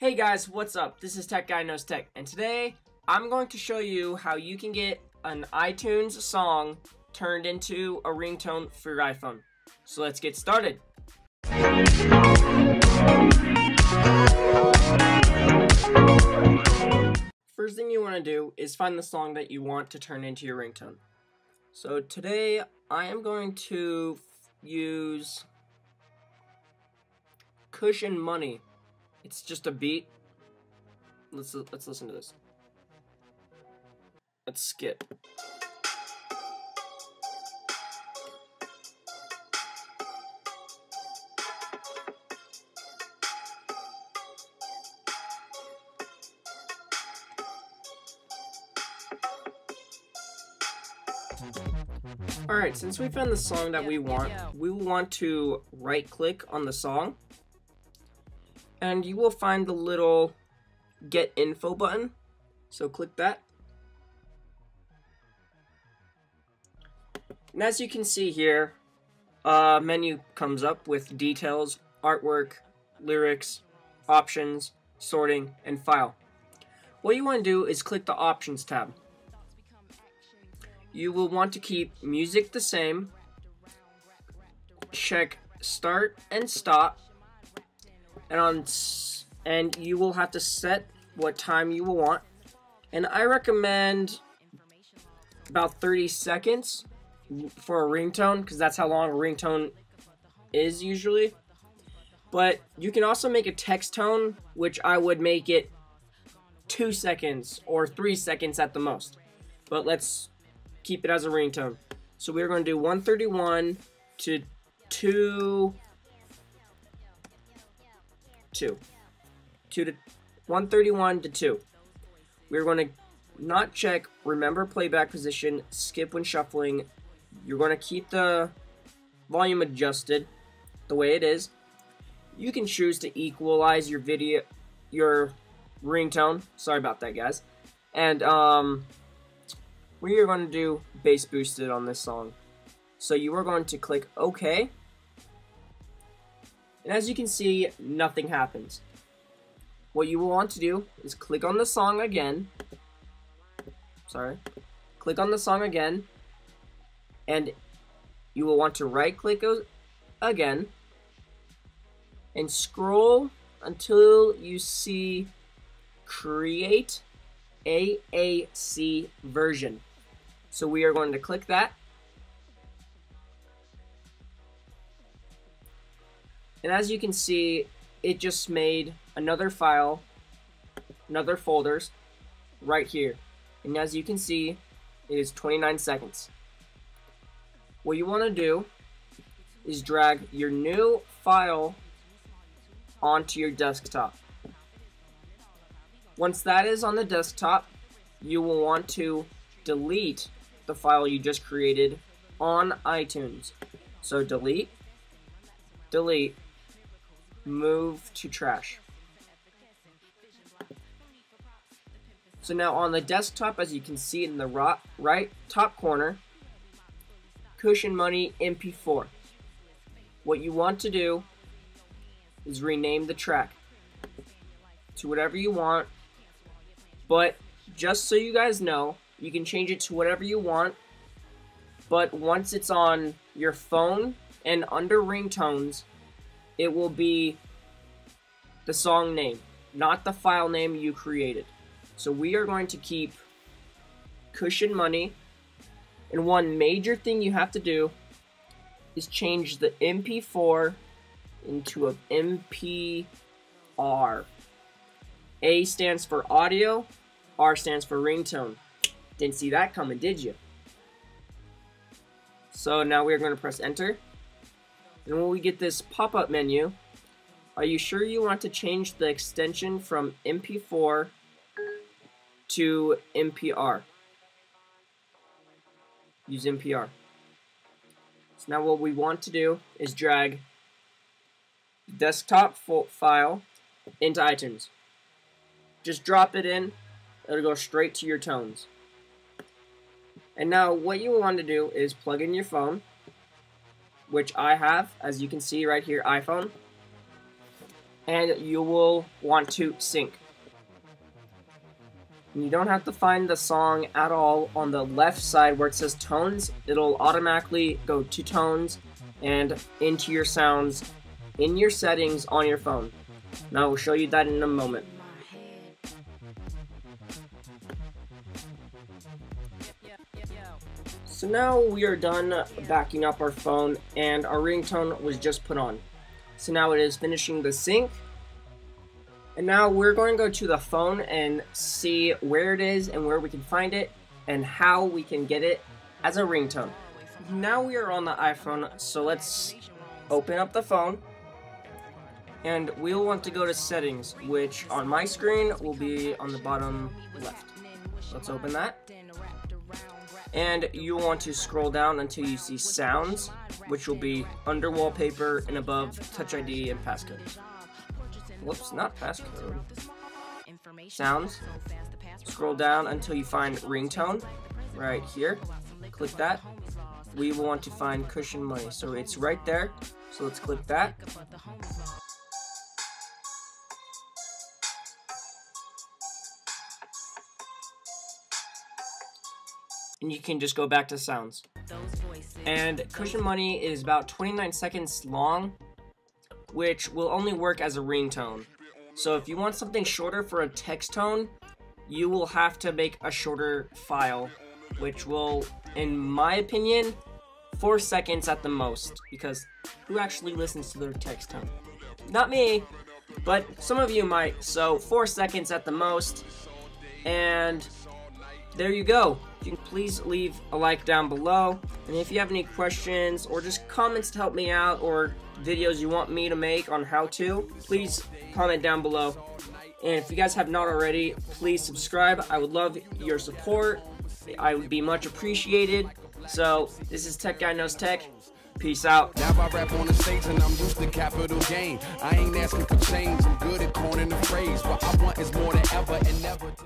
Hey guys, what's up? This is Tech Guy Knows Tech, and today I'm going to show you how you can get an iTunes song turned into a ringtone for your iPhone. So let's get started. First thing you want to do is find the song that you want to turn into your ringtone. So today I am going to use Cushion Money. It's just a beat. Let's listen to this. Let's skip. Alright, since we found the song that we will want to right click on the song, and you will find the little Get Info button, so click that. And as you can see here, a menu comes up with details, artwork, lyrics, options, sorting, and file. What you want to do is click the Options tab. You will want to keep music the same, check start and stop, and you will have to set what time you will want. And I recommend about 30 seconds for a ringtone, because that's how long a ringtone is usually. But you can also make a text tone, which I would make it 2 seconds or 3 seconds at the most. But let's keep it as a ringtone. So we're going to do 131 to 2 to 131 to 2. We're going to not check remember playback position, skip when shuffling. You're going to keep the volume adjusted the way it is. You can choose to equalize your ringtone. Sorry about that, guys. And we are going to do bass boosted on this song. So you are going to click OK. And as you can see, nothing happens. What you will want to do is click on the song again. Click on the song again. And you will want to right click again. And scroll until you see Create AAC Version. So we are going to click that. And as you can see, it just made another file, another folders, right here. And as you can see, it is 29 seconds. What you want to do is drag your new file onto your desktop. Once that is on the desktop, you will want to delete the file you just created on iTunes. So delete, delete, move to trash. So now on the desktop, as you can see in the right top corner, Cushion Money mp3. What you want to do is rename the track to whatever you want, but just so you guys know, you can change it to whatever you want, but once it's on your phone and under ringtones, it will be the song name, not the file name you created. So we are going to keep Cushion Money, and one major thing you have to do is change the MP4 into a MPR. A stands for audio, R stands for ringtone. Didn't see that coming, did you? So now we're going to press enter. And when we get this pop-up menu, are you sure you want to change the extension from MP4 to MPR? Use MPR. So now what we want to do is drag the desktop file into iTunes. Just drop it in, it'll go straight to your tones. And now what you want to do is plug in your phone, which I have, as you can see right here, iPhone. and you will want to sync. You don't have to find the song at all. On the left side where it says tones, it'll automatically go to tones and into your sounds in your settings on your phone. Now I will show you that in a moment. So now we are done backing up our phone and our ringtone was just put on. So now it is finishing the sync. And now we're going to go to the phone and see where it is and where we can find it and how we can get it as a ringtone. Now we are on the iPhone, so let's open up the phone. And we'll want to go to settings, which on my screen will be on the bottom left. Let's open that. And you'll want to scroll down until you see sounds, which will be under wallpaper and above Touch ID and passcode. Whoops, not passcode. Sounds. Scroll down until you find ringtone, right here. Click that. We will want to find cushion money, so it's right there. So let's click that. And you can just go back to sounds. And cushion money is about 29 seconds long, which will only work as a ringtone. So if you want something shorter for a text tone, you will have to make a shorter file, which will, in my opinion, 4 seconds at the most, because who actually listens to their text tone? Not me, but some of you might. So 4 seconds at the most, and there you go. You can please leave a like down below, and if you have any questions or just comments to help me out or videos you want me to make on how to, please comment down below. And if you guys have not already, please subscribe. I would love your support. I would be much appreciated. So this is Tech Guy Knows Tech. Peace out. Now I rap on the stage and I'm used to capital gain. I ain't asking for change. I'm good at coining the phrase. What I want is more than ever and never.